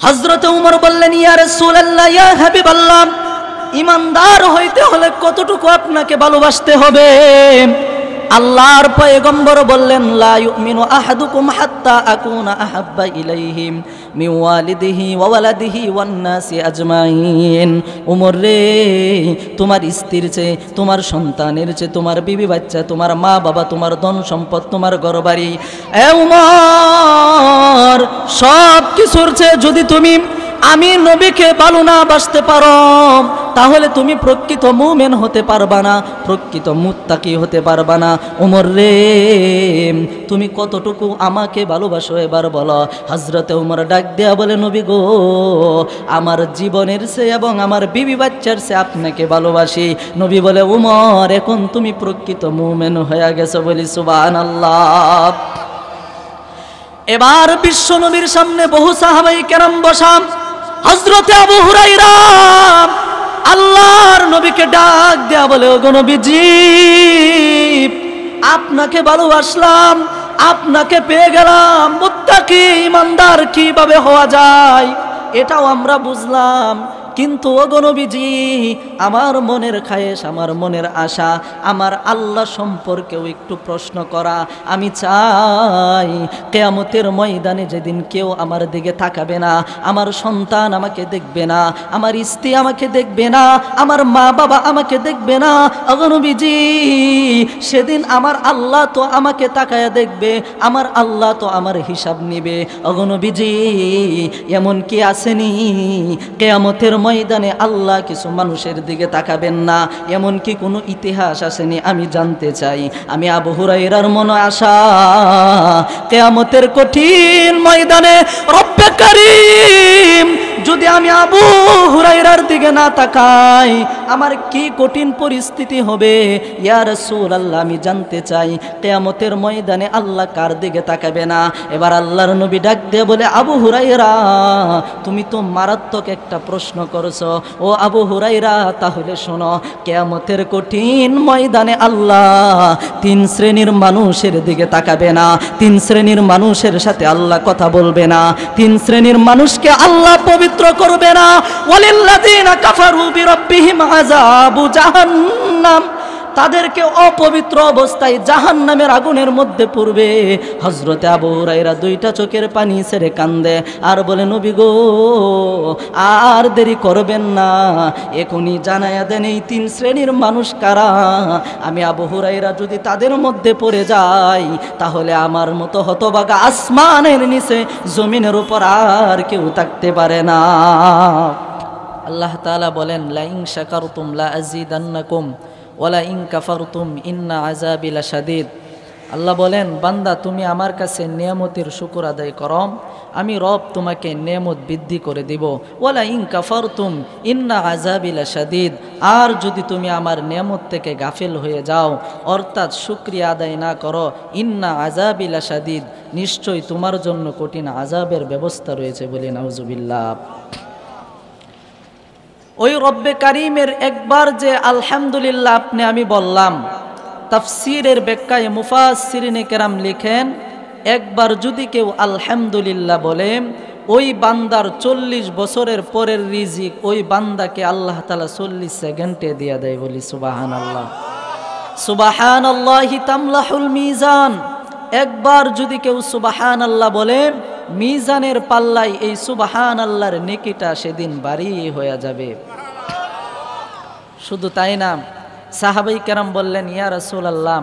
হযরত উমর বললেন, ইয়া রাসূলুল্লাহ, ইয়া হাবিবাল্লাহ, ঈমানদার হইতে হলে কতটুকু আপনাকে ভালোবাসতে হবে? আল্লাহর পয়গম্বর বললেন, লা ইউমিনু আহাদুকুম হাত্তা আকুনা আহাব্বা ইলাইহি মিন ওয়ালিদিহি ওয়া ওয়ালাদিহি ওয়ান নাসি আজমাইন। উমর রে, তোমার স্ত্রীর চেয়ে, তোমার সন্তানের চেয়ে, তোমার বিবি বাচ্চা, তোমার মা বাবা, তোমার ধন সম্পদ, তোমার ঘরবাড়ি, এ উমর, সব কিছুর চেয়ে যদি তুমি আমি নবীকে ভালো না বাসতে পারো, তাহলে তুমি প্রকৃত মুমিন হতে পারবা না, প্রকৃত মুত্তাকি হতে পারবা না। উমর রে, তুমি কতটুকু আমাকে ভালোবাসো এবার বলো। হযরতে উমর ডাক দেয়া বলে, নবী গো, আমার জীবনের চেয়ে এবং আমার বিবি বাচ্চার চেয়ে আপনাকে ভালোবাসি। নবী বলে, উমর, এখন তুমি প্রকৃত মুমিন হয়ে গেছো, বলি সুবহানাল্লাহ। এবার বিশ্ব নবীর সামনে বহু সাহাবায়ে কেরাম বসা। হযরতে আবু হুরায়রা আল্লাহর নবীকে ডাক দেয়া বলে, ওগো নবীজি, আপনাকে ভালোবাসলাম, আপনাকে পেয়ে গেলাম, মুত্তাকি ঈমানদার কিভাবে হওয়া যায় এটাও আমরা বুঝলাম, কিন্তু ওগো নবীজি, আমার মনের খায়েশ, আমার মনের আশা, আমার আল্লাহ সম্পর্কেও একটু প্রশ্ন করা। আমি চাই কিয়ামতের ময়দানে যেদিন কেউ আমার দিকে তাকাবে না, আমার সন্তান আমাকে দেখবে না, আমার স্ত্রী আমাকে দেখবে না, আমার মা বাবা আমাকে দেখবে না, ওগো নবীজি, সেদিন আমার আল্লাহ তো আমাকে তাকায়া দেখবে, আমার আল্লাহ তো আমার হিসাব নিবে। ওগো নবীজি, এমন কি আসেনি কিয়ামতের ময়দানে আল্লাহ কিছু মানুষের দিকে তাকাবেন না, এমন কি কোনো ইতিহাস আসেনি? আমি জানতে চাই। আমি আবু হুরায়রার মনে আশা, কিয়ামতের কঠিন ময়দানে রব্বে কারীম যদি আমি আবু হুরায়রার দিকে না তাকাই, আমার কি কঠিন পরিস্থিতি হবে। ইয়া রাসূলুল্লাহ, আমি জানতে চাই কিয়ামতের ময়দানে আল্লাহ কার দিকে তাকাবে না? এবার আল্লাহর নবী ডাক দিয়ে বলে, আবু হুরায়রা, তুমি তো মারাত্মক একটা প্রশ্ন করছো। ও আবু হুরায়রা, তাহলে শোনো, কিয়ামতের কঠিন ময়দানে আল্লাহ তিন শ্রেণীর মানুষের দিকে তাকাবে না, তিন শ্রেণীর মানুষের সাথে আল্লাহ কথা বলবে না, তিন শ্রেণীর মানুষকে আল্লাহ পবিত্র করবে না। ওয়ালিল্লাযিনা কাফারু বিরাব্বিহিম আযাবু জাহান্নাম, তাদেরকে অপবিত্র অবস্থায় জাহান্নামের আগুনের মধ্যে পড়বে। হযরতে আবু হুরায়রা দুইটা চোখের পানি ছেড়ে কান্দে আর বলে, নবী গো, আর দেরি করবেন না, এখনই জানায়া দেন এই তিন শ্রেণীর মানুষ কারা। আমি আবু হুরায়রা যদি তাদের মধ্যে পড়ে যাই, তাহলে আমার মতো হতভাগা আসমানের নিচে জমিনের উপর আর কেউ থাকতে পারে না। আল্লাহ তাআলা বলেন, লা ইন শাকারতুম লা আযীদান্নাকুম ওয়ালা ইন কাফারতুম ইন্না আযাবি লাশাদীদ। আল্লাহ বলেন, বান্দা, তুমি আমার কাছে নিয়ামতের শুকর আদায় করো, আমি রব তোমাকে নিয়ামত বৃদ্ধি করে দিব। ওয়ালা ইন কাফারতুম ইন্না আযাবি লাশাদীদ, আর যদি তুমি আমার নিয়ামত থেকে গাফিল হয়ে যাও, অর্থাৎ শুকরিয়া আদায় না করো, ইন্না আযাবি লাশাদীদ, নিশ্চয়ই তোমার জন্য কঠিন আযাবের ব্যবস্থা রয়েছে। বলি নাউজুবিল্লাহ। ওই রব্বে কারীমের একবার যে আলহামদুলিল্লাহ আপনি আমি বললাম, তাফসীরের ব্যাখ্যায় মুফাসসিরিনে কেরাম লিখেন, একবার যদি কেউ আলহামদুলিল্লাহ বলে, ওই বান্দার 40 বছরের পরের রিজিক ওই বান্দাকে আল্লাহ তাআলা 40 সেকেন্ডে দিয়ে দেয়। বলি সুবহানাল্লাহ। সুবহানাল্লাহি তামলাহুল মিজান, একবার যদি কেউ সুবহানাল্লাহ বলে, মিজানের পাল্লায় এই সুবহানাল্লাহর নেকিটা সেদিন ভারী হয়ে যাবে। শুধু তাই না, সাহাবায়ে কেরাম বললেন, ইয়া রাসূলুল্লাহ,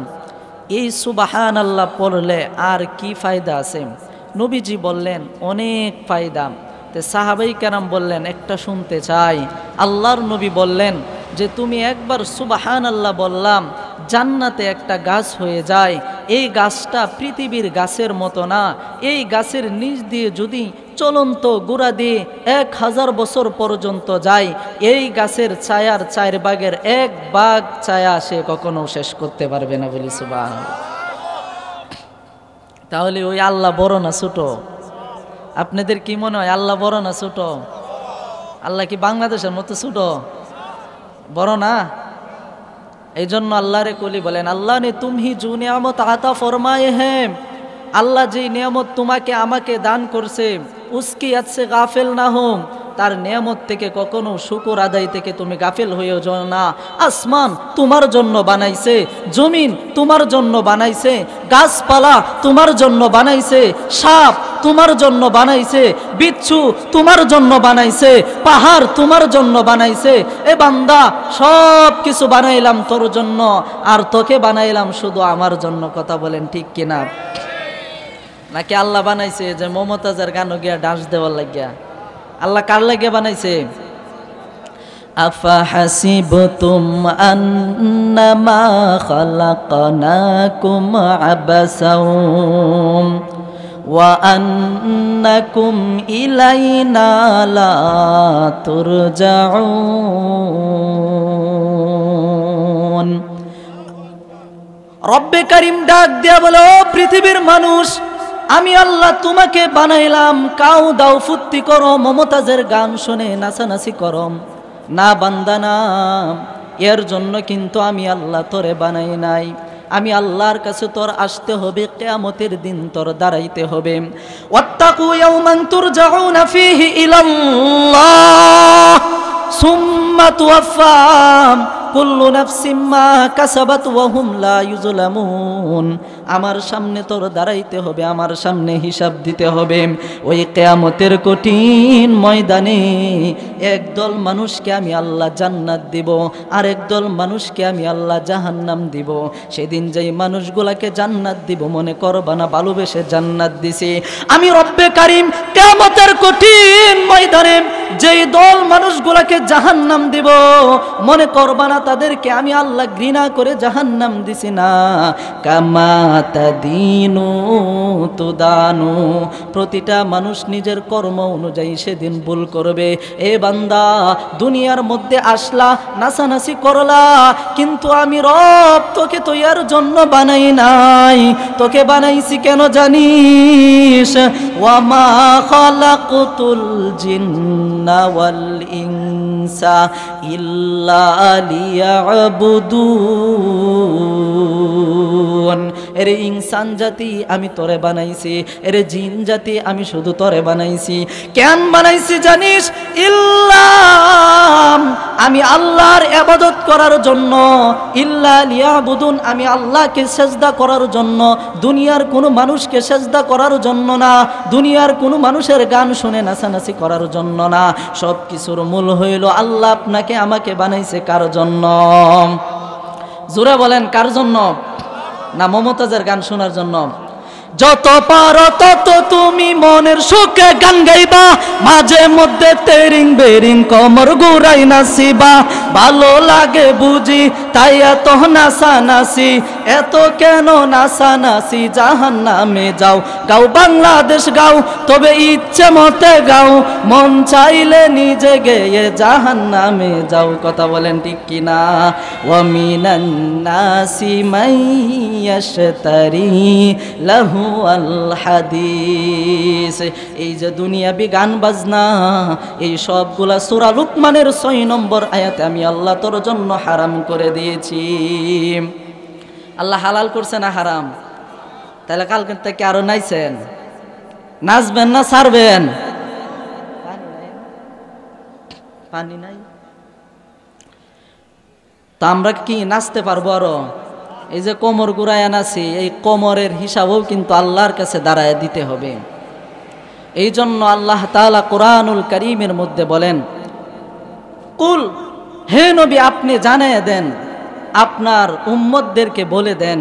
এই সুবহানাল্লাহ পড়লে আর কি ফায়দা আছে? নবীজি বললেন, অনেক ফায়দা। তে সাহাবায়ে কেরাম বললেন, একটা শুনতে চাই। আল্লাহর নবী বললেন যে, তুমি একবার সুবহানাল্লাহ বললাম, জান্নাতে একটা গাছ হয়ে যায়। এই গাছটা পৃথিবীর গাছের মতো না, এই গাছের নিচ দিয়ে যদি চলন্ত গোড়া দিয়ে 1000 বছর পর্যন্ত যায়, এই গাছের ছায়ার 4 ভাগের 1 ভাগ ছায়া সে কখনো শেষ করতে পারবে না। বলি সুবহানাল্লাহ। তাহলে ওই আল্লাহ বড় না ছোট? আপনাদের কি মনে হয়, আল্লাহ বড় না ছোট? আল্লাহ কি বাংলাদেশের মতো ছোট? বড় না? এই জন্য আল্লাহরে কলি বলেন, আল্লাহ নে তুমি জু নিয়ামত আতা ফরমায়ে হ্যাঁ, আল্লাহ যে নিয়ামত তোমাকে আমাকে দান করছে, উস্কিয়াত সে গাফিল না হো, তার নিয়ামত থেকে কখনো শুকর আদায় থেকে তুমি গাফিল হয়েও যাও না। আসমান তোমার জন্য বানাইছে, জমিন তোমার জন্য বানাইছে, গাছপালা তোমার জন্য বানাইছে, সাপ তোমার জন্য বানাইছে, বিচ্ছু তোমার জন্য বানাইছে, পাহাড় তোমার জন্য বানাইছে। এ বান্দা, সব কিছু বানাইলাম তোর জন্য, আর তোকে বানাইলাম শুধু আমার জন্য। কথা বলেন ঠিক কিনা? নাকি আল্লাহ বানাইছে যে মমতাজের গানও গিয়া ডান্স দেওয়ার লাগিয়া? আল্লাহ কার লাগিয়া বানাইছে? আফাহাসিবতুম আন্নামা খালাকনাকুম আবাসাও ওয়া আন্নাকুম ইলাইনা লা তুরজাউন। রব্বে কারীম ডাক দিয়া বলে, ও পৃথিবীর মানুষ, আমি আল্লাহ তোমাকে বানাইলাম, কাউ দাও ফুর্তি করো, মমতাজের গান শুনে নাচানাচি করো। না বান্দা না, এর জন্য কিন্তু আমি আল্লাহ তোরে বানাই নাই। আমি আল্লাহর কাছে তোর আসতে হবে, কিয়ামতের দিন তোর দাঁড়াইতে হবে। ওয়াত্তাকু ইয়াওমান তুরজাউনা ফীহি ইলাল্লাহ সুম্মা তুওয়াফা কুল্লু নাফসিম মা কাসাবাত ওয়া হুম লা ইউজলামুন। আমার সামনে তোর দাঁড়াইতে হবে, আমার সামনে হিসাব দিতে হবে। ওই কিয়ামতের কঠিন ময়দানে একদল মানুষকে আমি আল্লাহ জান্নাত দিব, আর একদল মানুষকে আমি আল্লাহ জাহান্নাম দিব। সেদিন যেই মানুষগুলাকে জান্নাত দিব মনে করবা না ভালোবেসে জান্নাত দিছি। আমি রব্বে কারীম কিয়ামতের কঠিন ময়দানে যেই দল মানুষগুলাকে জাহান্নাম দিব মনে করবা না তাদেরকে আমি আল্লাহ ঘৃণা করে জাহান্নাম দিছি না। কামা তাদিনু তুদানু, প্রতিটা মানুষ নিজের কর্ম অনুযায়ী সেদিন ভুল করবে। এ বান্দা, দুনিয়ার মধ্যে আসলা, নাচানাচি করলা, কিন্তু আমি রব তোকে তো এর জন্য বানাই নাই। তোকে বানাইছি কেন জানিস? ওয়ামা খালাকতুল জিন্না ওয়াল ইনসা ইল্লা লিয়াবুদুন। এরে ইনসান জাতি আমি তোরে বানাইছি, এরে জিন জাতি আমি শুধু তোরে বানাইছি। কেন বানাইছি জানিস? ইল্লা, আমি আল্লাহর ইবাদত করার জন্য। ইল্লা লিয়াবুদুন, আমি আল্লাহকে সেজদা করার জন্য, দুনিয়ার কোনো মানুষকে সেজদা করার জন্য না, দুনিয়ার কোনো মানুষের গান শুনে নাচানাচি করার জন্য না। সব কিছুর মূল হইল আল্লাহ আপনাকে আমাকে বানাইছে কার জন্য? জোরে বলেন, কার জন্য? না মমতাজের গান শোনার জন্য? যত পারো তত তুমি মনের সুখে গান গাইবা, মাঝে মধ্যে তেরিং বেরিং কমর ঘুরাই নাচিবা। ভালো লাগে বুঝি তাই এত নাচানাচি, এত কেন নাচানাচি? জাহান্নামে যাও, গাও বাংলাদেশ গাও, তবে ইচ্ছে মতে গাও, মন চাইলে নিজে গেয়ে জাহান্নামে যাও। কথা বলেন ঠিক কিনা? ওয়া মিনান নাসি মাইয়াশতারি লাহু আল হাদিস। এই যে দুনিয়াবি গান বাজনা, এই সবগুলা সূরা লুকমানের 6 নম্বর আয়াতে আমি আল্লাহ তোর জন্য হারাম করে দিয়েছি। আল্লাহ হালাল করছে না হারাম? তাহলে কালকে থেকে আরো নাইছেন, নাচবেন না ছাড়বেন? পানি নাই তা আমরা কি নাচতে পারবো আরো? এই যে কোমর গুড়ায় নাচি, এই কোমরের হিসাবও কিন্তু আল্লাহর কাছে দাঁড়ায় দিতে হবে। এই জন্য আল্লাহ তাআলা কোরআনুল কারীমের মধ্যে বলেন, কুল, হে নবী আপনি জানিয়ে দেন, আপনার উম্মতদেরকে বলে দেন,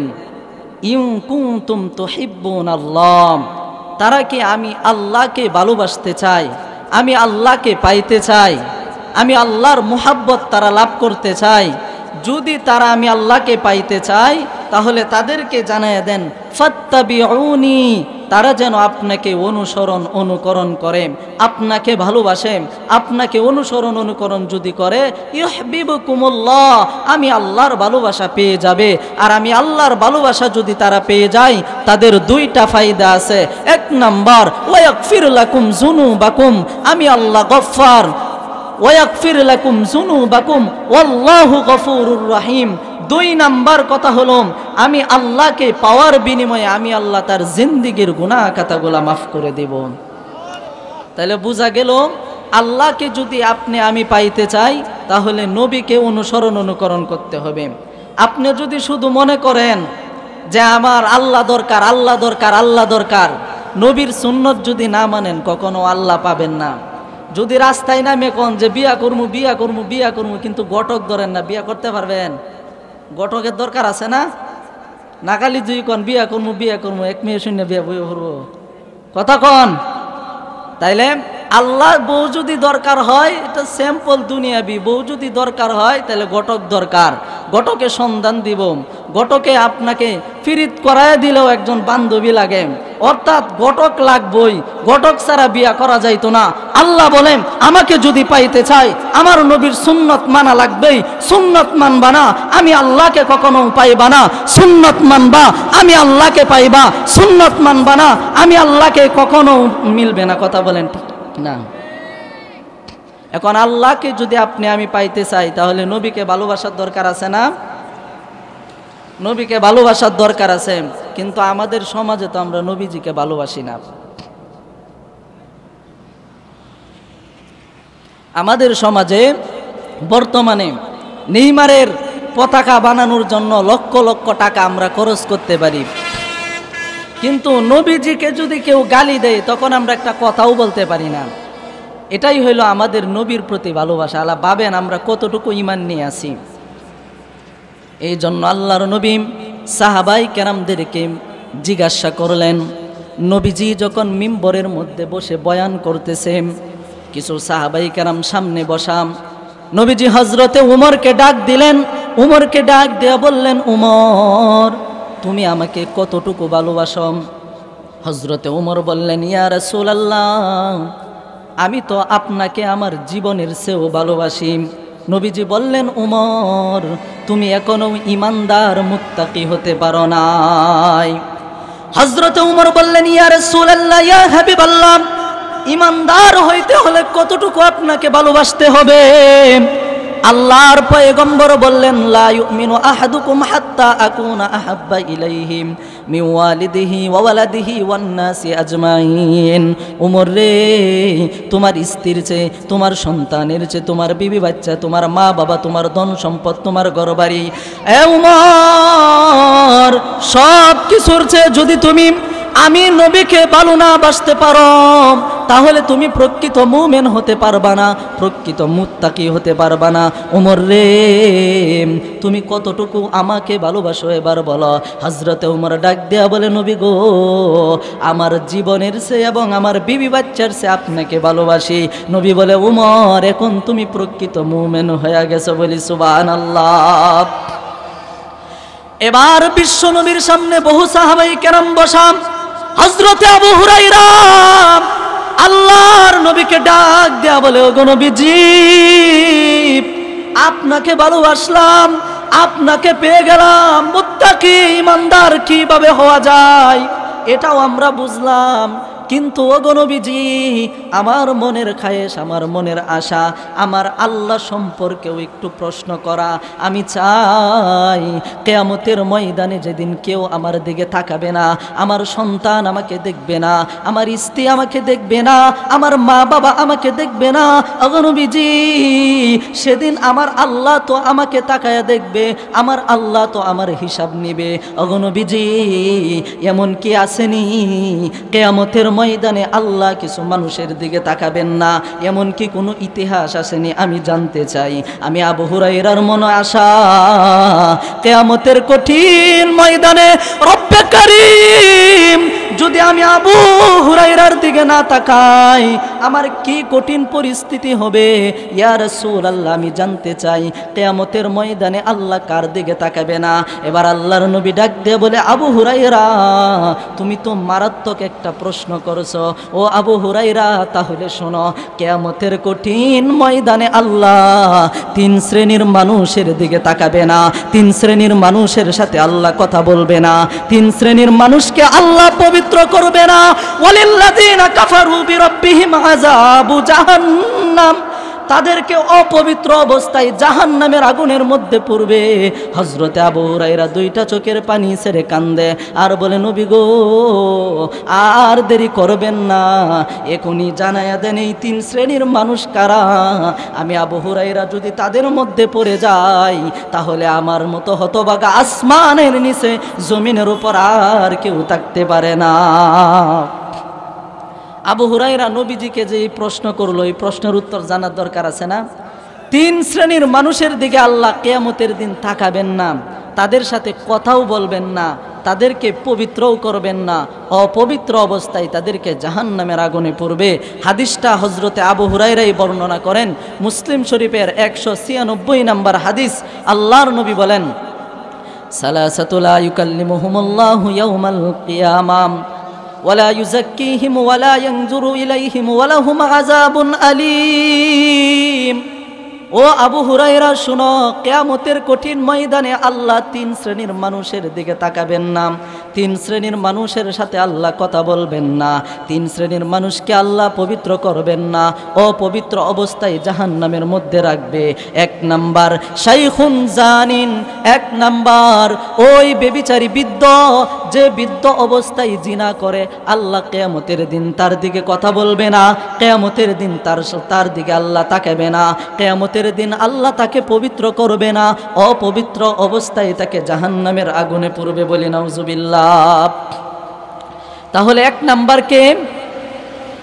ইন কুনতুম তুহিব্বুনাল্লাহ, তারা কি আমি আল্লাহকে ভালোবাসতে চায়, আমি আল্লাহকে পাইতে চাই, আমি আল্লাহর মুহাব্বত তারা লাভ করতে চায়। যদি তারা আমি আল্লাহকে পাইতে চায় তাহলে তাদেরকে জানিয়ে দেন, ফাত্তাবিউনি, তারা যেন আপনাকে অনুসরণ অনুকরণ করে, আপনাকে ভালোবাসে। আপনাকে অনুসরণ অনুকরণ যদি করে, ইউহিব্বুকুমুল্লাহ, আমি আল্লাহর ভালোবাসা পেয়ে যাবে। আর আমি আল্লাহর ভালোবাসা যদি তারা পেয়ে যায়, তাদের দুইটা ফায়দা আছে। এক নাম্বার, ওয়াগফির লাকুম যুনুবাকুম, আমি আল্লাহ গফফার, ওয়াগফির লাকুম যুনুবাকুম ওয়াল্লাহু গফুরুর রহিম। 2 নাম্বার কথা হলো, আমি আল্লাহকে পাওয়ার বিনিময়ে আমি আল্লাহ তার জিন্দেগীর গুনাহ খাতাগুলা মাফ করে দেব। তাহলে বোঝা গেল আল্লাহকে যদি আপনি আমি পাইতে চাই তাহলে নবীকে অনুকরণ করতে হবে। আপনি যদি শুধু মনে করেন যে আমার আল্লাহ দরকার, আল্লাহ দরকার, আল্লাহ দরকার, নবীর সুন্নত যদি না মানেন কখনো আল্লাহ পাবেন না। যদি রাস্তায় নামে কোন যে বিয়া করমু বিয়া করমু বিয়া করমু, কিন্তু গটক ধরেন না, বিয়া করতে পারবেন? গটকের দরকার আছে না? নাকালি দুই কন বিয়া করমু এক মেয়ে শূন্য বিয়া বই করবো, কথা কন। তাইলে আল্লাহ বউ যদি দরকার হয়, এটা স্যাম্পল দুনিয়াবি, বউ যদি দরকার হয় তাহলে গটক দরকার, গটকে সন্ধান দিব। গটকে আপনাকে ফিরিত করায় দিলেও একজন বান্ধবী লাগে, অর্থাৎ গটক লাগবই, গটক ছাড়া বিয়া করা যাইতো না। আল্লাহ বলেন আমাকে যদি পাইতে চাই আমার নবীর সুন্নত মানা লাগবেই, সুন্নত মানবা না আমি আল্লাহকে কখনো পাইবা না, সুন্নত মানবা আমি আল্লাহকে পাইবা, সুন্নত মানবা না আমি আল্লাহকে কখনো মিলবে না, কথা বলেন ঠিক না? এখন আল্লাহকে যদি আপনি আমি পাইতে চাই তাহলে নবীকে ভালোবাসার দরকার আছে না? নবীকে ভালোবাসার দরকার আছে, কিন্তু আমাদের সমাজে তো আমরা নবীজিকে ভালোবাসি না। আমাদের সমাজে বর্তমানে নেইমারের পতাকা বানানোর জন্য লক্ষ লক্ষ টাকা আমরা খরচ করতে পারি, কিন্তু নবীজিকে যদি কেউ গালি দেয় তখন আমরা একটা কথাও বলতে পারি না। এটাই হইল আমাদের নবীর প্রতি ভালোবাসা। আল্লাহ ভাবেন আমরা কতটুকু ঈমান নিয়ে আছি। এই জন্য আল্লাহর নবী সাহাবাই কেরামদেরকে জিজ্ঞাসা করলেন, নবীজি যখন মিম্বরের মধ্যে বসে বয়ান করতেছে, কিছু সাহাবাই কেরাম সামনে বসাম, নবীজি হজরতে উমরকে ডাক দিলেন। উমরকে ডাক দেয়া বললেন, উমর তুমি আমাকে কতটুকু ভালোবাসো? হজরতে উমর বললেন, ইয়া রাসূলুল্লাহ আমি তো আপনাকে আমার জীবনের চেয়েও ভালোবাসি। নবীজি বললেন, উমর তুমি এখনো ইমানদার মুত্তাকি হতে পারো নাই। হযরত উমর বললেন, ইয়া রাসূলুল্লাহ ইয়া হাবিবাল্লাহ ইমানদার হইতে হলে কতটুকু আপনাকে ভালোবাসতে হবে? আল্লাহর পয়গম্বর বললেন, লা ইউমিনু আহাদুকুম হাত্তা আকুনা আহাব্বা ইলাইহি মিন ওয়ালিদিহি ওয়া ওয়ালাদিহি ওয়ান নাসি আজমাইন। উমর রে, তোমার স্ত্রীর চেয়ে, তোমার সন্তানের চেয়ে, তোমার বিবি বাচ্চা, তোমার মা বাবা, তোমার ধন সম্পদ, তোমার ঘরবাড়ি, এ উমর সব কিছুর চেয়ে যদি তুমি আমি নবীকে ভালো না বাসতে পারো তাহলে তুমি প্রকৃত মুমিন হতে পারবা না, প্রকৃত মুত্তাকি হতে পারবা না। উমর রে, তুমি কতটুকু আমাকে ভালোবাসো এবার বলো। হযরতে উমর ডাক দেয়া বলে, নবী গো আমার জীবনের চেয়ে এবং আমার বিবি বাচ্চার চেয়ে আপনাকে ভালোবাসি। নবী বলে, উমর এখন তুমি প্রকৃত মুমিন হয়ে গেছো, বলি সুবহানাল্লাহ। এবার বিশ্ব নবীর সামনে বহু সাহাবায়ে কেরাম বসাম। হযরতে আবু হুরায়রা আল্লাহর নবীকে ডাক দেয়া বলে, ওগো নবীজি আপনাকে ভালোবাসলাম, আপনাকে পেয়ে গেলাম, মুত্তাকি ইমানদার কিভাবে হওয়া যায় এটাও আমরা বুঝলাম, কিন্তু ওগো নবীজি আমার মনের খায়েশ, আমার মনের আশা, আমার আল্লাহ সম্পর্কেও একটু প্রশ্ন করা আমি চাই। কিয়ামতের ময়দানে যেদিন কেউ আমার দিকে তাকাবে না, আমার সন্তান আমাকে দেখবে না, আমার স্ত্রী আমাকে দেখবে না, আমার মা বাবা আমাকে দেখবে না, ওগো নবীজি সেদিন আমার আল্লাহ তো আমাকে তাকায়া দেখবে, আমার আল্লাহ তো আমার হিসাব নিবে। ওগো নবীজি এমন কি আসেনি কিয়ামতের ময়দানে আল্লাহ কিছু মানুষের দিকে তাকাবেন না, এমন কি কোনো ইতিহাস আসেনি? আমি জানতে চাই। আমি আবু হুরায়রার মনে আশা কিয়ামতের কঠিন ময়দানে রব্বে কারীম যদি আমি আবু হুরায়রার দিকে না তাকাই আমার কি কঠিন পরিস্থিতি হবে। ইয়া রাসূলুল্লাহ আমি জানতে চাই কিয়ামতের ময়দানে আল্লাহ কার দিকে তাকাবে না? এবার আল্লাহর নবী ডাক দিয়ে বলে, আবু হুরায়রা তুমি তো মারাত্মক একটা প্রশ্ন করেছো। ও আবু হুরায়রা তাহলে শোনো, কিয়ামতের কঠিন ময়দানে আল্লাহ তিন শ্রেণীর মানুষের দিকে তাকাবে না, তিন শ্রেণীর মানুষের সাথে আল্লাহ কথা বলবে না, তিন শ্রেণীর মানুষকে আল্লাহ পবিত্র করবে না। ওয়ালিল্লাযিনা কাফারু বিরাব্বিহিম আযাবু জাহান্নাম, তাদেরকে অপবিত্র অবস্থায় জাহান্নামের আগুনের মধ্যে পড়বে। হযরতে আবু হুরায়রা দুইটা চোখের পানি ছেড়ে কান্দে আর বলে, নবী গো, আর দেরি করবেন না, এখনই জানায়া দেন এই তিন শ্রেণীর মানুষ কারা। আমি আবু হুরায়রা যদি তাদের মধ্যে পড়ে যাই, তাহলে আমার মতো হতভাগা আসমানের নিচে জমিনের উপর আর কেউ থাকতে পারে না। আবু হুরায়রা নবীজিকে যে এই প্রশ্ন করলো, এই প্রশ্নের উত্তর জানার দরকার আছে না? তিন শ্রেণীর মানুষের দিকে আল্লাহ কিয়ামতের দিন তাকাবেন না, তাদের সাথে কথাও বলবেন না, তাদেরকে পবিত্রও করবেন না, অপবিত্র অবস্থায় তাদেরকে জাহান্নামের আগুনে পড়বে। হাদিসটা হযরতে আবু হুরায়রাই বর্ণনা করেন, মুসলিম শরীফের 196 নম্বর হাদিস। আল্লাহর নবী বলেন, সালাসাতু লা ইউকাল্লিমুহুমুল্লাহু ইয়াওমাল কিয়ামাম ওয়ালা ইউযাক্কিহিম ওয়ালা ইয়ানজুরু ইলাইহিম ওয়ালাহুম আযাবুন আলীম। ও আবু হুরায়রা শুনো, কিয়ামতের কঠিন ময়দানে আল্লাহ তিন শ্রেণীর মানুষের দিকে তাকাবেন না, তিন শ্রেণীর মানুষের সাথে আল্লাহ কথা বলবেন না, তিন শ্রেণীর মানুষকে আল্লাহ পবিত্র করবেন না, অপবিত্র অবস্থায় জাহান্নামের মধ্যে রাখবে। এক নাম্বার শাইখুন জানিন, এক নাম্বার ওই বেবিচারী বৃদ্ধ, যে বৃদ্ধ অবস্থায় জিনা করে, আল্লাহ কিয়ামতের দিন তার দিকে কথা বলবে না, কিয়ামতের দিন তার দিকে আল্লাহ তাকাবে না, কিয়ামতের দিন আল্লাহ তাকে পবিত্র করবে না, অপবিত্র অবস্থায় তাকে জাহান্নামের আগুনে পড়বে। বলি নাউজুবিল্লাহ। তাহলে এক নাম্বার কে?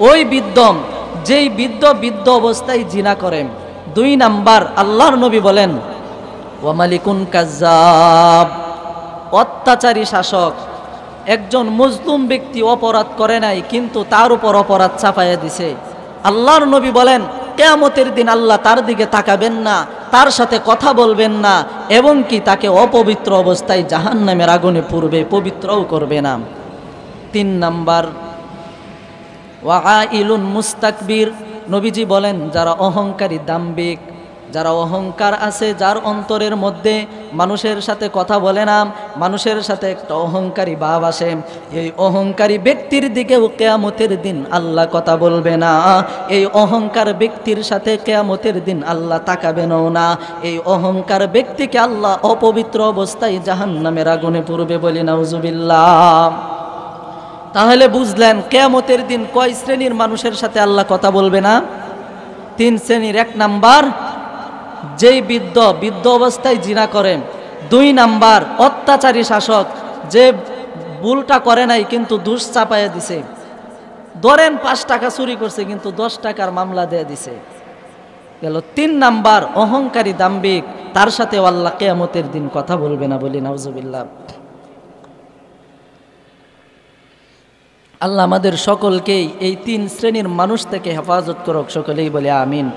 ওই বৃদ্ধ, যেই বৃদ্ধ অবস্থায় জিনা করে। দুই নাম্বার আল্লাহর নবী বলেন, ওয়া মালিকুন কাজ্জাব, অত্যাচারী শাসক। একজন মজলুম ব্যক্তি অপরাধ করে নাই, কিন্তু তার উপর অপরাধ চাপাইয়া দিছে। আল্লাহর নবী বলেন, কিয়ামতের দিন আল্লাহ তার দিকে তাকাবেন না, তার সাথে কথা বলবেন না, এবং কি তাকে অপবিত্র অবস্থায় জাহান্নামের আগুনে পুরবে, পবিত্রও করবে না। তিন নাম্বার ওয়াইলুন মুস্তাকবির। নবীজি বলেন, যারা অহংকারী, দাম্ভিক, যারা অহংকার আছে, যার অন্তরের মধ্যে মানুষের সাথে কথা বলে না, মানুষের সাথে একটা অহংকারী ভাব আসে, এই অহংকারী ব্যক্তির দিকেও কিয়ামতের দিন আল্লাহ কথা বলবে না, এই অহংকার ব্যক্তির সাথে কিয়ামতের দিন আল্লাহ তাকাবেনও না, এই অহংকার ব্যক্তিকে আল্লাহ অপবিত্র অবস্থায় জাহান্নামের আগুনে পুরবে। বলি নাউজুবিল্লাহ। তাহলে বুঝলেন কিয়ামতের দিন কয় শ্রেণীর মানুষের সাথে আল্লাহ কথা বলবে না? তিন শ্রেণীর। এক নাম্বার যেই বৃদ্ধ অবস্থায় জিনা করে। দুই নাম্বার অত্যাচারী শাসক, যে ভুলটা করে নাই কিন্তু দোষ চাপাইয়া দিছে। ধরেন 5 টাকা চুরি করছে কিন্তু 10 টাকার মামলা দিয়ে দিছে, গেল। তিন নাম্বার অহংকারী, দাম্ভিক, তার সাথে আল্লাহ কিয়ামতের দিন কথা বলবে না। বলি নাউজুবিল্লাহ। আল্লাহ আমাদের সকলকেই এই তিন শ্রেণীর মানুষ থেকে হেফাজত করুক, সকলেই বলে আমিন।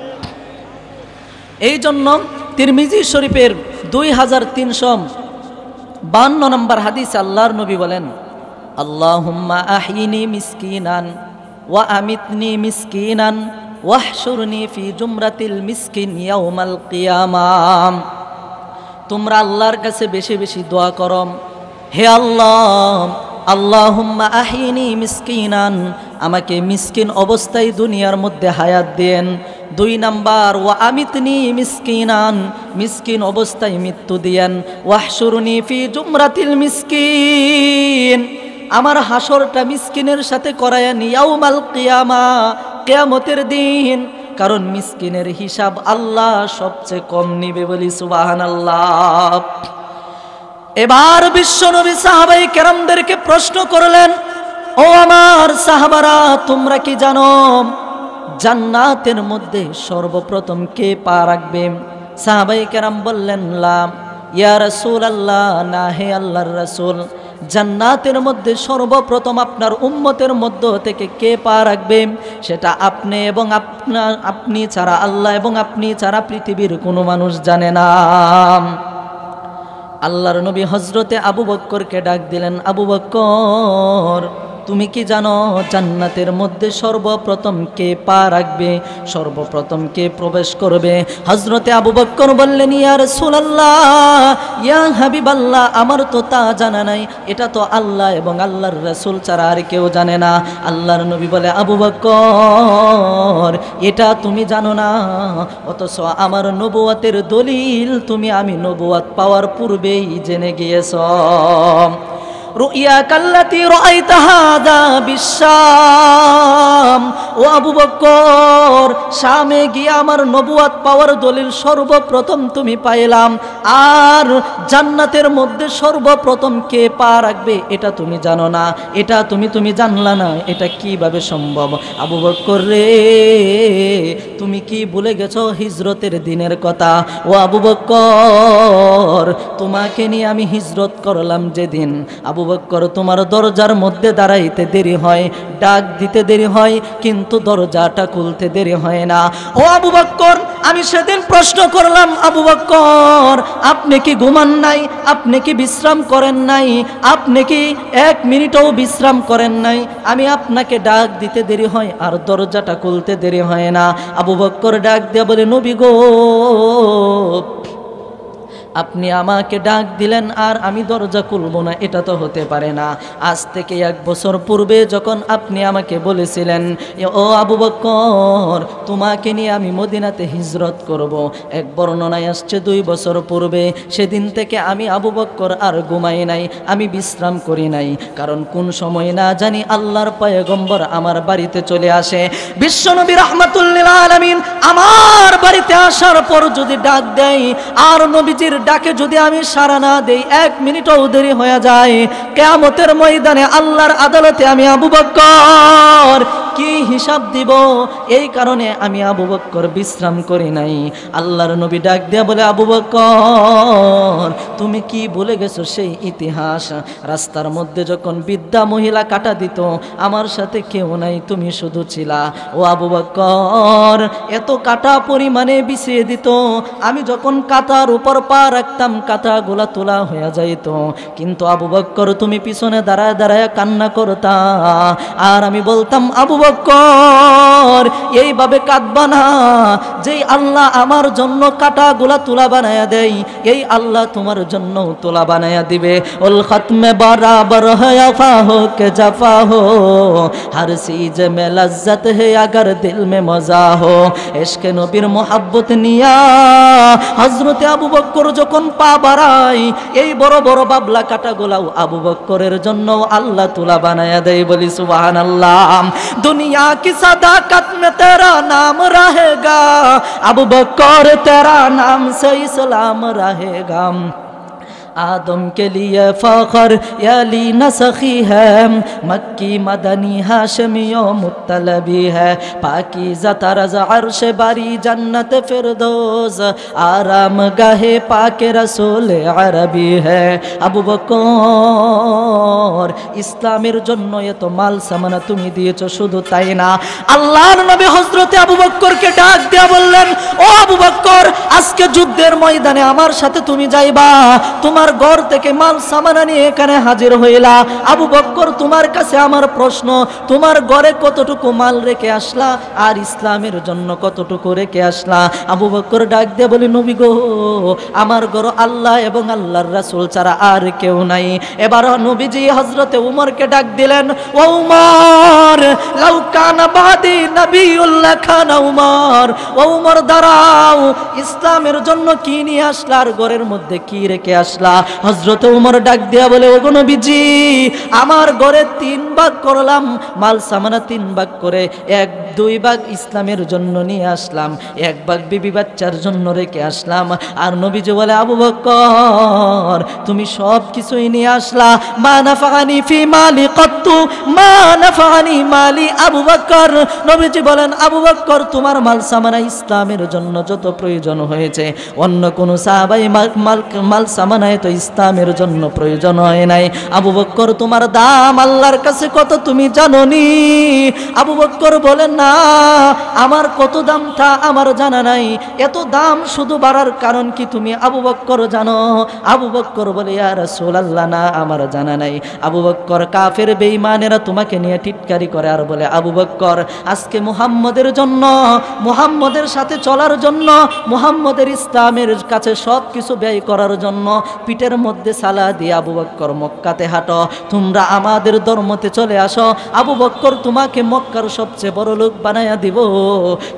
এই জন্য তিরমিজি শরীফের 2352 নম্বর হাদিস আল্লাহর নবী বলেন, আল্লাহুম্মা আহিনি মিসকিনান ওয়া আমিতনি মিসকিনান ওয়াহশুরনি ফি জুমরাতিল মিসকিন ইয়াউমাল কিয়ামাহ। তোমরা আল্লাহর কাছে বেশি বেশি দোয়া করো, হে আল্লাহ, আল্লাহুম্মা আহিনি মিসকিনান, আমাকে মিসকিন অবস্থায় দুনিয়ার মধ্যে হায়াত দেন। দুই নাম্বার ওয়া আমিতনি মিসকিনান, মিসকিন অবস্থায় মৃত্যু দিয়েন। ওয়াহশুরনি ফি জুমরাতিল মিসকিন, আমার হাসরটা মিসকিনের সাথে করায়েন ইয়াউমাল কিয়ামা, কিয়ামতের দিন। কারণ মিসকিনের হিসাব আল্লাহ সবচেয়ে কম নিবে। বলি সুবহানাল্লাহ। এবার বিশ্বনবী সাহাবায়ে কেরামদেরকে প্রশ্ন করলেন, ও আমার সাহাবারা, তোমরা কি জানো জান্নাতের মধ্যে সর্বপ্রথম কে পা রাখবে? সাহাবায়ে কেরাম বললেন, লা ইয়া রাসূলুল্লাহ, না হে আল্লাহর রাসূল, জান্নাতের মধ্যে সর্বপ্রথম আপনার উম্মতের মধ্য থেকে কে পা রাখবে সেটা আপনি এবং আপনি ছাড়া, আল্লাহ এবং আপনি ছাড়া পৃথিবীর কোনো মানুষ জানে না। আল্লাহর নবী হযরতে আবু বকরকে ডাক দিলেন, আবু বকর, তুমি কি জানো জান্নাতের মধ্যে সর্বপ্রথম কে পা রাখবে, সর্বপ্রথম কে প্রবেশ করবে? হযরতে আবু বকর বললেন, ইয়া রাসূলুল্লাহ, ইয়া হাবিবাল্লাহ, আমার তো তা জানা নাই, এটা তো আল্লাহ এবং আল্লাহর রাসূল ছাড়া আর কেউ জানে না। আল্লাহর নবী বলে, আবু বকর, এটা তুমি জানো না, অথচ আমার নবুয়তের দলিল তুমি আমি নবুয়ত পাওয়ার পূর্বেই জেনে গিয়েছ। রুইয়া কাল্লাতি রাআইতা হাদা বিশাম, ও আবু বকর, শামে গিয়ে আমার নবুয়ত পাওয়ার দলিল সর্বপ্রথম তুমি পাইলাম, আর জান্নাতের মধ্যে সর্বপ্রথম কে পা রাখবে এটা তুমি জানো না, এটা তুমি জানলা না, এটা কিভাবে সম্ভব? আবু বকর রে, তুমি কি ভুলে গেছো হিজরতের দিনের কথা? ও আবু বকর, তোমাকে নিয়ে আমি হিজরত করলাম যেদিন, আবু বকর তোমার দরজার মধ্যে দাঁড়াইতে দেরি হয়, ডাক দিতে দেরি হয়, কিন্তু দরজাটা খুলতে দেরি হয় না। ও আবু বকর, আমি সেদিন প্রশ্ন করলাম, আবু বকর, আপনি কি ঘুমান নাই? আপনি কি বিশ্রাম করেন নাই? আপনি কি এক মিনিটও বিশ্রাম করেন নাই? আমি আপনাকে ডাক দিতে দেরি হয় আর দরজাটা খুলতে দেরি হয় না। আবু বকর ডাক দিয়ে বলে, নবী গো, আপনি আমাকে ডাক দিলেন আর আমি দরজা খুলব না, এটা তো হতে পারে না। আজ থেকে 1 বছর পূর্বে যখন আপনি আমাকে বলেছিলেন, ও আবু বকর, তোমাকে নিয়ে আমি মদিনাতে হিজরত করব, এক বর্ণনায় আসছে 2 বছর পূর্বে, সেদিন থেকে আমি আবু বকর আর ঘুমাই নাই, আমি বিশ্রাম করি নাই, কারণ কোন সময় না জানি আল্লাহর পয়গম্বর আমার বাড়িতে চলে আসে। বিশ্বনবী রাহমাতুল লিল আলামিন আমার বাড়িতে আসার পর যদি ডাক দেয় আর নবীজির ডাকে যদি আমি সাড়া না দেই, 1 মিনিটও দেরি হয়ে যায়, কিয়ামতের ময়দানে আল্লাহর আদালতে আমি আবু বকর কি হিসাব দিব? এই কারণে আমি আবু বকর বিশ্রাম করি নাই। আল্লাহর নবী ডাক দিয়া বলে, আবু বকর, তুমি কি ভুলে গেছো সেই ইতিহাস? রাস্তার মধ্যে যখন বৃদ্ধা মহিলা কাটা দিত, আমার সাথে কেউ নাই, তুমি শুধু ছিলা। ও আবু বকর, এত কাটা পরিমাণে বিছিয়ে দিত, আমি যখন কাতার উপর পা রাখতাম কাটাগুলা তোলা হয়ে যাইত, কিন্তু আবু বকর তুমি পিছনে দাঁড়ায় দাঁড়ায় কান্না করতা, আর আমি বলতাম, আবু বকর, এইভাবে কাঁদবা না, যেই আল্লাহ আমার জন্য কাটাগুলা তুলা বানায়া দেয়, এই আল্লাহ তোমার জন্য তুলা বানায়া দিবে। উল খতমে বরাবর হয়া ফাহো কে জাফা হো, হর চীজ মে লজ্জত হে अगर दिल में मजा हो, इश्क नबीर मोहब्बत निया হযরতে আবু বকর যখন পা বাড়ায়, এই বড় বড় বাবলা কাটাগুলাও আবু বকরের জন্য আল্লাহ তুলা বানায়া দেয়। বলি সুবহানাল্লাহ। दुनिया की सदाकत में तेरा नाम रहेगा, अबू बकर तेरा नाम से इस्लाम रहेगा। आदम के लिए फ़ख्र अली नसखी है, मक्की मदनी हाशमियो मुत्तलबी है, पाकीज़ा तरज़ अर्श बारी जन्नत फिरदौस, आराम गाहे पाके रसूल अरबी है। আবু বকর, ইসলামের জন্য এত মাল সামানা তুমি দিয়েছো, শুধু তাই না, আল্লাহর নবী হযরতে আবু বকরকে ডাক দিয়া বললেন, ও আবু বকর, আজকে যুদ্ধের ময়দানে আমার সাথে তুমি যাইবা, তোমার ঘর থেকে মাল সামানা নিয়ে এখানে হাজির হইলা। আবু বকর, তোমার কাছে আমার প্রশ্ন, তোমার ঘরে কতটুকু মাল রেখে আসলা আর ইসলামের জন্য কতটুকু রেখে আসলা? আবু বকর ডাক দিয়ে বলে, নবী গো, আমার ঘর আল্লাহ এবং আল্লাহর রাসূল ছাড়া আর কেউ নাই। এবার নবীজি হযরতে উমরকে ডাক দিলেন, ও উমর, লাউ কানা বাদি নবিয়ুল্লাহ খানা উমর, ও উমর দাঁড়াও, ইসলামের জন্য কি নিয়ে আসলা আর ঘরের মধ্যে কি রেখে আসলা? হযরত উমর ডাক দিয়া বলে, ওগো নবীজি, আমার ঘরে 3 ভাগ করলাম, মাল সামানা 3 ভাগ করে 1-2 ভাগ ইসলামের জন্য নিয়ে আসলাম, 1 ভাগ বিবি বাচ্চার জন্য রেখে আসলাম। আর নবীজি বলে, আবু বকর, তুমি সব কিছুই নিয়ে আসলা, মা নাফানি ফি মালি কত্তু মা নাফানি মালি আবু বকর। নবীজি বলেন, আবু বকর, তোমার মাল সামানা ইসলামের জন্য যত প্রয়োজন হয়েছে, অন্য কোন সাহাবাই মাল সামানায় তো ইসলামের জন্য প্রয়োজন হয় নাই। আবু বকর তোমার দাম আল্লাহর কাছে কত তুমি জানোনি? আবু বকর বলেন না, আমার কত দামটা আমার জানা নাই। এত দাম শুধু বাড়ার কারণ কি তুমি আবু বকর জানো? আবু বকর বলে ইয়া রাসূলুল্লাহ, না আমার জানা নাই। আবু বকর কাফের বেঈমানেরা তোমাকে নিয়ে টিটকারি করে আর বলে, আবু বকর আজকে মুহাম্মদের জন্য, মুহাম্মদের সাথে চলার জন্য, মুহাম্মদের ইসলামের কাছে সব কিছু ব্যয় করার জন্য পিঠের মধ্যে সালা দিয়ে আবু বকর মক্কাতে হাঁটো, তোমরা আমাদের ধর্মতে চলে আসো। আবু বকর তোমাকে মক্কার সবচেয়ে বড় লোক বানায়া দিব।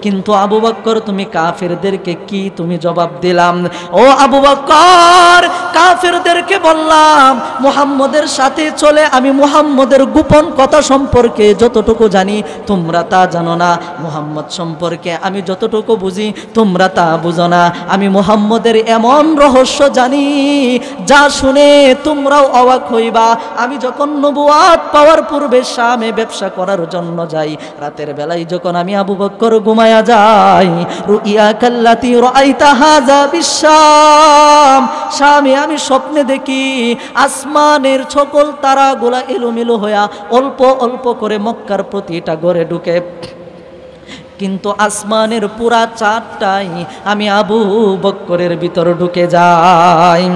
কিন্তু আবু বকর তুমি কাফেরদেরকে কি তুমি জবাব দিলাম? ও আবু বকর, কাফেরদেরকে বললাম মুহাম্মদের সাথে চলে আমি মুহাম্মদের গোপন কথা সম্পর্কে যতটুকু জানি তোমরা তা জানো না, মুহাম্মদ সম্পর্কে আমি যতটুকু বুঝি তোমরা তা বুঝো না। আমি মুহাম্মদের এমন রহস্য জানি যা শুনে তোমরাও অবাক হইবা। আমি যখন নবুয়াত পাওয়ার পূর্বে শামে ব্যবসা করার জন্য যাই, রাতের বেলায় যখন আমি আবু বকর ঘুমায়া যাই, রুইয়া কাল্লাতি রাআইতা হাযা বিশাম, শামে আমি স্বপ্নে দেখি আসমানের সকল তারাগুলা এলোমেলো হইয়া অল্প অল্প করে মক্কার প্রতিটা ঘরে ঢুকে, কিন্তু আসমানের পুরা চাঁদটাই আমি আবু বকরের ভিতর ঢুকে যাই।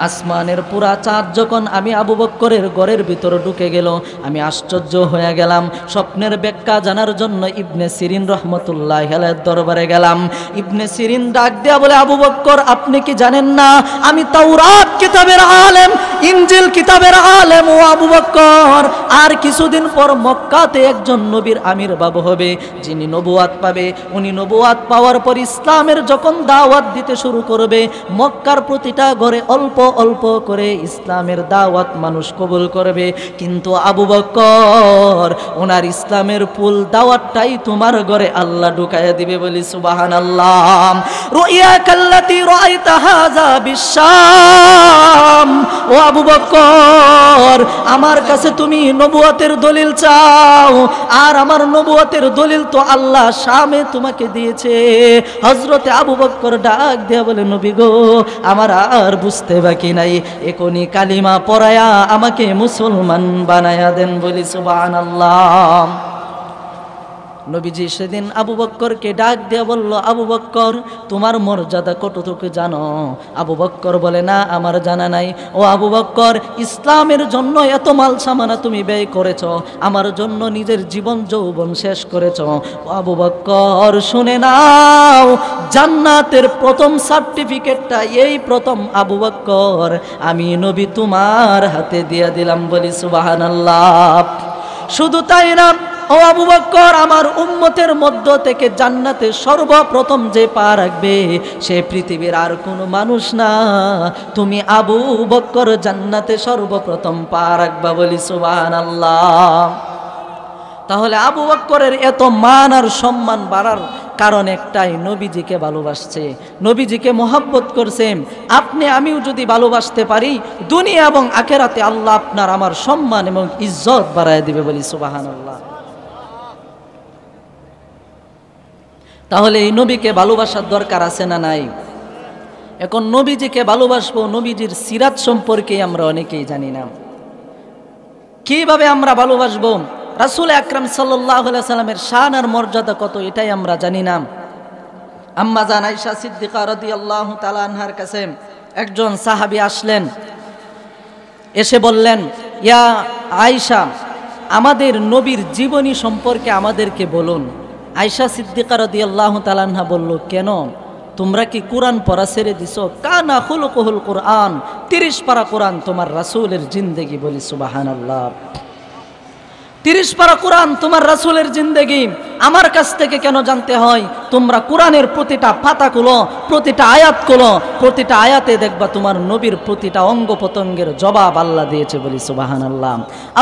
আসমানের পুরা চাঁদ যখন আমি আবু বকরের ঘরের ভিতর ঢুকে গেল, আমি আশ্চর্য হয়ে গেলাম। স্বপ্নের ব্যাখ্যা জানার জন্য ইবনে সিরিন রহমতুল্লাহি আলাইহির দরবারে গেলাম। ইবনে সিরিন ডাক দেয়া বলে, আবু বকর আপনি কি জানেন না আমি তাওরাত কিতাবের আলেম, ইনজিল কিতাবের আলেম ও আবু বকর। আর কিছুদিন পর মক্কাতে একজন নবীর আবির্ভাব হবে, যিনি নবুয়াত পাবে। উনি নবুয়াত পাওয়ার পর ইসলামের যখন দাওয়াত দিতে শুরু করবে, মক্কার প্রতিটা ঘরে অল্প অল্প করে ইসলামের দাওয়াত মানুষ কবুল করবে। কিন্তু আবু বকর ওনার ইসলামের ফুল দাওয়াতটাই তোমার ঘরে আল্লাহ ঢুকাইয়া দিবে, বলি সুবহানাল্লাহ। রুইয়া কাল্লাতি রাআইতা হাযা বিশাম, ও আবু বকর আমার কাছে তুমি নবুয়তের দলিল চাও, আর আমার নবুয়তের দলিল তো আল্লাহ শামে তোমাকে দিয়েছে। হযরতে আবু বকর ডাক দেয়া বলে, নবী গো আমার আর বুঝতে বাকি নাই, এখনই কালিমা পড়ায়া আমাকে মুসলমান বানায়া দেন, বলি সুবহানাল্লাহ। নবীজি সেদিন আবু বকরকে ডাক দিয়ে বলল, আবু বকর তোমার মর্যাদা কতটুকু জানো? আবু বকর বলে, না আমার জানা নাই। ও আবু বকর ইসলামের জন্য এত মাল সামানা তুমি ব্যয় করেছ, আমার জন্য নিজের জীবন যৌবন শেষ করেছ। ও আবু বকর শুনে নাও, জান্নাতের প্রথম সার্টিফিকেটটা এই প্রথম আবু বকর আমি নবী তোমার হাতে দিয়ে দিলাম, বলি সুবহানাল্লাহ। শুধু তাই না, ও আবু বকর আমার উম্মতের মধ্য থেকে জান্নাতে সর্বপ্রথম যে পা রাখবে সে পৃথিবীর আর কোনো মানুষ না, তুমি আবু বকর জান্নাতে সর্বপ্রথম পা রাখবা, বলি সুবহানাল্লাহ। তাহলে আবু বকরের এত মান আর সম্মান বাড়ার কারণ একটাই, নবীজিকে ভালোবাসছে, নবীজিকে মহব্বত করছে। আপনি আমিও যদি ভালোবাসতে পারি, দুনিয়া এবং আখিরাতে আল্লাহ আপনার আমার সম্মান এবং ইজ্জত বাড়ায় দিবে, বলি সুবহানাল্লাহ। তাহলে এই নবীকে ভালোবাসার দরকার আছে না নাই? এখন নবীজিকে ভালোবাসবো, নবীজির সিরাত সম্পর্কে আমরা অনেকেই জানি না। কিভাবে আমরা ভালোবাসবো? রাসূল আকরাম সাল্লাল্লাহু আলাইহি সাল্লামের শান আর মর্যাদা কত এটাই আমরা জানি না। আম্মা জান আয়েশা সিদ্দিকা রাদিয়াল্লাহু তাআলা আনহার কাছে একজন সাহাবী আসলেন, এসে বললেন, ইয়া আয়েশা আমাদের নবীর জীবনী সম্পর্কে আমাদেরকে বলুন। আয়েশা সিদ্দিকা রাদিয়াল্লাহু তাআলা আনহা বলল, কেন তোমরা কি কোরআন পড়া ছেড়ে দিছো? কানা খুলুকুল কোরআন, 30 পারা কোরআন তোমার রাসূলের জিন্দেগি, বলি সুবহানাল্লাহ। 30 পারা কোরআন তোমার রাসূলের জিন্দেগি আমার কাছ থেকে কেন জানতে হয়? তোমরা কোরআনের প্রতিটা পাতা খুলো, প্রতিটা আয়াত খুলো, প্রতিটা আয়াতে দেখবা তোমার নবীর প্রতিটা অঙ্গ প্রত্যঙ্গের জবাব আল্লাহ দিয়েছে, বলি সুবহানাল্লাহ।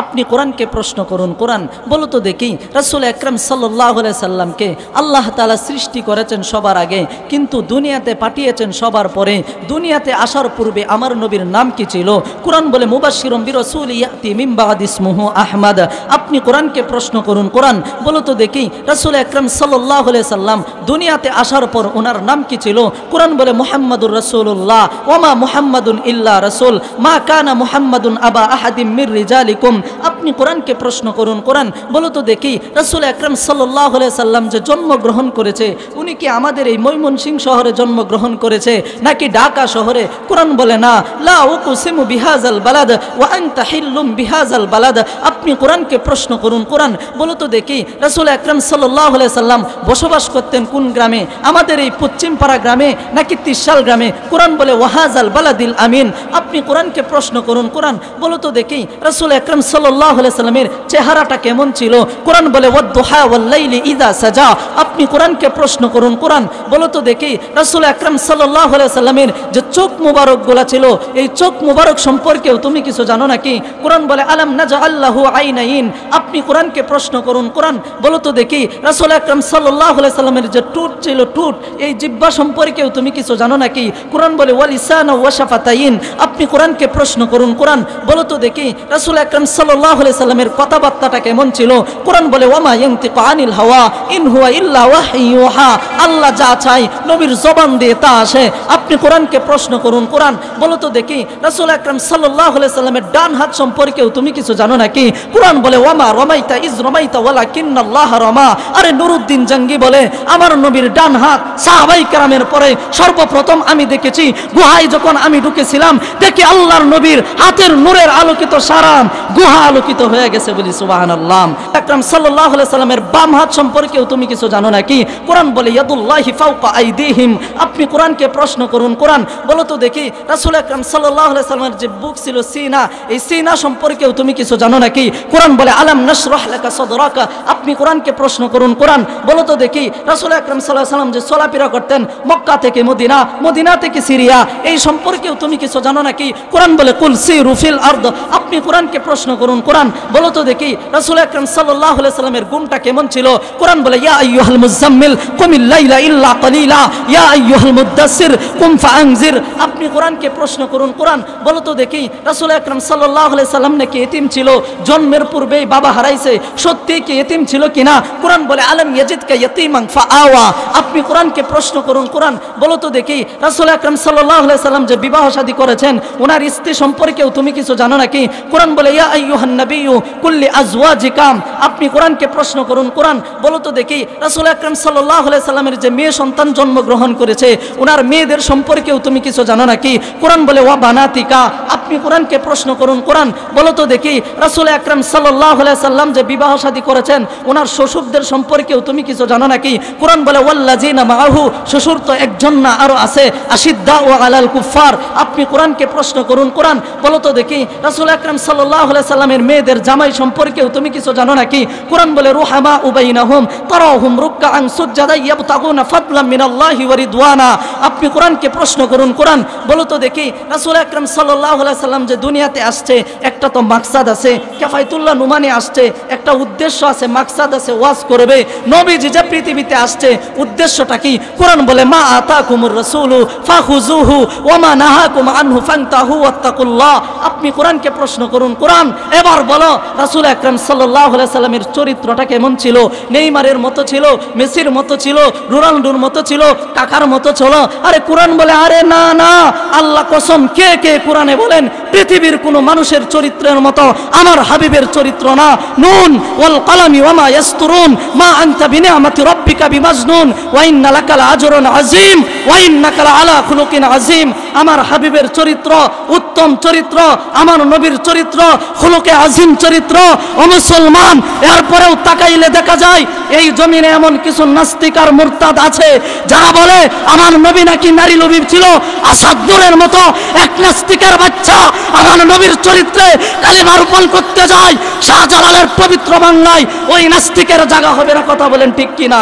আপনি কোরআনকে প্রশ্ন করুন, কোরআন বলো তো দেখি রাসূল আকরাম সাল্লাল্লাহু আলাইহি সাল্লামকে আল্লাহ তাআলা সৃষ্টি করেছেন সবার আগে, কিন্তু দুনিয়াতে পাঠিয়েছেন সবার পরে। দুনিয়াতে আসার পূর্বে আমার নবীর নাম কি ছিল? কোরআন বলে মুবাশশিরুম বিরাসূলি ইয়াতি মিন বাদি ইসমুহু আহমদ। আপনি আপনি কোরআনকে প্রশ্ন করুন। কোরআন বলো তো দেখি রাসূল আকরাম সাল্লাল্লাহু আলাইহি সাল্লাম দুনিয়াতে আসার পর ওনার নাম কি ছিল? কোরআন বলে মুহাম্মাদুর রাসূলুল্লাহ ওমা মুহাম্মাদুন ইল্লা রাসূল মা কানা মুহাম্মাদুন আবা আহাদিম মির রিজালিকুম। আপনি কোরআনকে প্রশ্ন করুন। কোরআন বলো তো দেখি রাসূল আকরাম সাল্লাল্লাহু আলাইহি সাল্লাম যে জন্মগ্রহণ করেছে উনি কি আমাদের এই ময়মনসিংহ শহরে জন্মগ্রহণ করেছে নাকি ঢাকা শহরে? কোরআন বলে না, লা উকসিমু বিহাযাল বালাদ ওয়া আনতা হিল্লুম বিহাযাল বালাদ। আপনি কোরআনকে প্রশ্ন করুন। কোরআন বলো তো দেখি রাসূল আকরাম সাল্লাল্লাহু আলাইহি সাল্লাম বসবাস করতেন কোন গ্রামে? আমাদের এই পশ্চিমপাড়া গ্রামে নাকি তিরশাল গ্রামে? কোরআন বলে ওয়াহাযাল বালাদিল আমিন। আপনি কোরআনকে প্রশ্ন করুন। কোরআন বলো তো দেখি রাসূল আকরাম সাল্লাল্লাহু আলাইহি সাল্লামের চেহারাটা কেমন ছিল? কোরআন বলে ওয়াদ-দুহা ওয়াল-লাইলি ইযা সাজা। আপনি কোরআনকে প্রশ্ন করুন। কোরআন বলো তো দেখি রাসূল আকরাম সাল্লাল্লাহু আলাইহি সাল্লামের যে চোখ মুবারকগুলো ছিল এই চোখ মুবারক সম্পর্কেও তুমি কিছু জানো নাকি? কোরআন বলে আলাম নাজআল্লাহু আইনাইন। আপনি কোরআনকে প্রশ্ন করুন। কোরআন বলো তো দেখি রাসূল আকরাম সাল্লাল্লাহু আলাইহি সাল্লামের যে ঠোঁট ছিল ঠোঁট এই জিহ্বা সম্পর্কেও তুমি কিছু জানো নাকি? কোরআন বলে ওয়া লিসানা ওয়া শাফাতাইন। আপনি কোরআনকে প্রশ্ন করুন। কোরআন বলো তো দেখি রাসূল আকরাম সাল্লাল্লাহু আলাইহি সাল্লামের কথাবার্তাটা কেমন ছিল? কোরআন বলে ওয়া মা ইয়ানতিকু আনিল হাওয়া ইন হুয়া ইল্লা ওয়াহয়ুহা। আল্লাহ যা চাই নবীর জবান দিয়ে তা আসে। আপনি কোরআনকে প্রশ্ন করুন। কোরআন বলো তো দেখি রাসূল আকরাম সাল্লাল্লাহু আলাইহি সাল্লামের ডান হাত সম্পর্কেও তুমি কিছু জানো নাকি? কোরআন বলে ওয়া মা রামাইতা ইজ রামাইতা ওয়ালাকিন্নাল্লাহ রামা। আরে নুরুদ্দিন জঙ্গি বলে আমার নবীর ডান হাত সাহাবায়ে কেরামের পরে সর্বপ্রথম আমি দেখেছি গুহায় যখন আমি ঢুকেছিলাম দেখি আল্লাহর নবীর হাতের নূরের আলোকিত সারাম গুহা আলোকিত হয়ে গেছে। বলি সুবহানাল্লাহ। আকরাম সাল্লাল্লাহু আলাইহি সাল্লামের বাম হাত সম্পর্কেও তুমি কিছু জানো নাকি? কোরআন বলে ইয়াদুল্লাহি ফাওকা আইদিহিম। আপনি কোরআনকে প্রশ্ন করুন। কোরআন বলো তো দেখি রাসূল আকরাম সাল্লাল্লাহু আলাইহি সাল্লামের যে বুক ছিল সিনা এই সিনা সম্পর্কেও তুমি কিছু জানো নাকি? কোরআন বলে আলাম নাশরাহ লাকা সাদরাকা। আপনি কোরআনকে প্রশ্ন করুন। কোরআন বলো তো দেখি রাসূল আকরাম সাল্লাল্লাহু আলাইহি সাল্লাম যে চলাফেরা করতেন মক্কা থেকে মদিনা মদিনা থেকে সিরিয়া এই সম্পর্কেও তুমি কিছু জানো নাকি? কোরআন বলে কুল সিরু ফিল আরদ। আপনি কোরআনকে প্রশ্ন করুন। কোরআন বলো তো দেখি রাসূল আকরাম সাল্লাল্লাহু আলাইহি সাল্লামের গুণটা কেমন ছিল? কোরআন বলে ইয়া আইয়ুহাল মুযাম্মিল কুমিল লাইলা ইল্লা কালিলা ইয়া আইয়ুহাল মুদ্দাসসির কুম ফাআনজির। আপনি কোরআনকে প্রশ্ন করুন। কোরআন বলো তো দেখি রাসূল আকরাম সাল্লাল্লাহু আলাইহি সাল্লাম নাকি এতিম ছিল? জন্মের পূর্বেই বাবা হারাইছে, সত্যি কি এতিম ছিল কিনা? কোরআন বলে আলাম ইয়াজিদকা ইয়াতীমান ফাআওয়া। আপনি কোরআনকে প্রশ্ন করুন। কোরআন বলো তো দেখি রাসূল আকরাম সাল্লাল্লাহু আলাইহি সাল্লাম যে বিবাহ শাদী করেছেন ওনার স্ত্রী সম্পর্কেও তুমি কিছু জানো নাকি? কোরআন বলে ইয়া আইয়ুহান নাবিয়্যু কুল্লি আজওয়াজিকা। আপনি কোরআনকে প্রশ্ন করুন। কোরআন বলো তো দেখি রাসূল আকরাম সাল্লাল্লাহু আলাইহি সাল্লামের যে মেয়ে সন্তান জন্মগ্রহণ করেছে ওনার মেয়েদের সম্পর্কেও তুমি কিছু জানো নাকি? কোরআন বলে ওয়া বানাতিকা। আপনি কোরআনকে প্রশ্ন করুন। কোরআন বলো তো দেখি রাসূল আকরাম সাল্লাল্লাহু আলাইহি সাল্লাম যে বিবাহ শাদী করেছেন ওনার শ্বশুরদের সম্পর্কেও তুমি কিছু জানো নাকি? কোরআন বলে ওয়াল্লাযিনা মাআহু। শ্বশুর তো একজন না আরো আছে, আশিদ্দাউ আলাল কুফার। আপনি কোরআনকে প্রশ্ন করুন। কোরআন বলো তো দেখি রাসূল আকরাম সাল্লাল্লাহু আলাইহি সাল্লামের মেয়েদের জামাই সম্পর্কেও তুমি কিছু জানো নাকি? কোরআন বলে রুহামা উবাইনাহুম তারাহুম রুকআন সুজদা ইয়াবতাগুনা ফাদলাম মিনাল্লাহি ওয়া রিদওয়ানা। আপনি কোরআনকে প্রশ্ন করুন। কোরআন বলো তো দেখি রাসূল আকরাম সাল্লাল্লাহু আলাইহি সাল্লাম যে দুনিয়াতে আসছে একটা তো মাকসাদ আছে। কাফায়েতুল্লাহ নুমানি আসছে একটা উদ্দেশ্য আছে, মাকসাদ আছে, ওয়াজ করবে। নবীজি যে পৃথিবীতে আসছে উদ্দেশ্যটা কি? কোরআন বলে মা আতাকুমুর রাসূলু ফাখুযুহু ওয়া মা নাহাকুম আনহু ফান্তাহু ওয়াত্তাকুল্লাহ। আপনি কোরআনকে প্রশ্ন করুন। কোরআন এবার বলো রাসূল আকরাম সাল্লাল্লাহু আলাইহি সাল্লামের চরিত্রটা কেমন ছিল? নেইমারের মতো ছিল, মেসির মতো ছিল, রোনাল্ডোর মতো ছিল, কাকার মতো ছিল? আরে কোরআন বলে আরে না না, আল্লাহ কসম কে কে কোরআনে বলেন পৃথিবীর কোনো মানুষের চরিত্রের মতো আমার হাবিবের চরিত্র না। নুন ওয়াল কলামি ওয়া মা ইয়াসতুরুন মা আনতা বিনিআমাতি রাব্বিকা বিমাজনুন ওয়া ইন্না লাকা লাআজরুন আযীম ওয়া ইন্নাকা লাআলা খুলুকিন আযীম। আমার হাবিবের চরিত্র উত্তম চরিত্র, আমার নবীর চরিত্র খুলুকে আযীম চরিত্র। ও মুসলমান, এরপরেও তাকাইলে দেখা যায় এই জমিনে এমন কিছু নাস্তিক আর মুরতাদ আছে যারা বলে আমার নবী নাকি নারী লোভী ছিল। আসাদুরের মতো এক নাস্তিকের বাচ্চা আমার নবীর চরিত্রে কালিমা রোপণ করতে যায় শাহজালালের পবিত্র বাংলায়, ওই নাস্তিকের জায়গা হবে না। কথা বলেন ঠিক কিনা?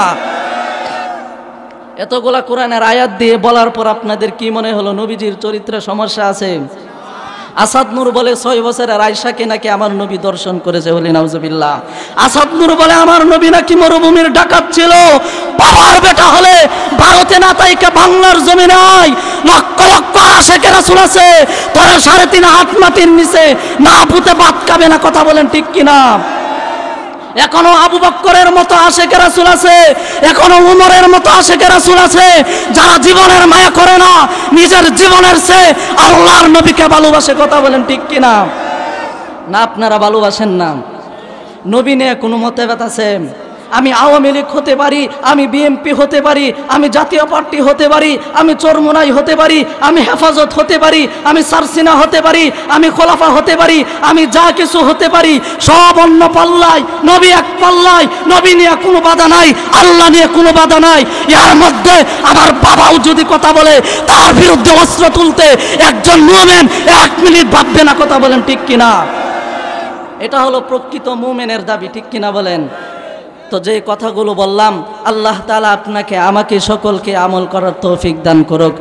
এতগুলা কোরআনের আয়াত দিয়ে বলার পর আপনাদের কি মনে হলো নবীজির চরিত্রে সমস্যা আছে? আসাদ নূর বলে 6 বছরের আয়েশাকে নাকি আমার নবী দর্শন করেছে। বলি নাউজুবিল্লাহ। আসাদ নূর বলে আমার নবী নাকি মরুভূমির ডাকাত ছিল। বাবার বেটা হলে ভারতে না তাইকে বাংলার জমিনে আয়, লক্ষ লক্ষ আশিকে রাসূল আছে, তোরা 3.5 হাত মাটির নিচে না পুঁতে ভাত খাবে না। কথা বলেন ঠিক কিনা? এখনো আবু বকরের মতো আশেকে রাসূল আছে, এখনো উমরের মতো আশেকে রাসূল আছে, যারা জীবনের মায়া করে না, নিজের জীবনের চেয়ে আল্লাহর নবীকে ভালোবাসে। কথা বলেন ঠিক কিনা? না আপনারা ভালোবাসেন না? নবী নিয়ে কোনো মতভেদ আছে? আমি আওয়ামী লীগ হতে পারি, আমি বিএনপি হতে পারি, আমি জাতীয় পার্টি হতে পারি, আমি চরমোনাই হতে পারি, আমি হেফাজত হতে পারি, আমি সারসিনা হতে পারি, আমি খোলাফা হতে পারি, আমি যা কিছু হতে পারি, সব অন্য পাল্লায়, নবী এক পাল্লায়। নবী নিয়ে কোনো বাধা নাই, আল্লাহ নিয়ে কোনো বাধা নাই। এর মধ্যে আমার বাবাও যদি কথা বলে, তার বিরুদ্ধে অস্ত্র তুলতে একজন মুমিন 1 মিনিট ভাববে না। কথা বলেন ঠিক কিনা? এটা হলো প্রকৃত মুমিনের দাবি, ঠিক কিনা বলেন? তো যে কথাগুলো বললাম, আল্লাহ তাআলা আপনাকে আমাকে সকলকে আমল করার তৌফিক দান করুক।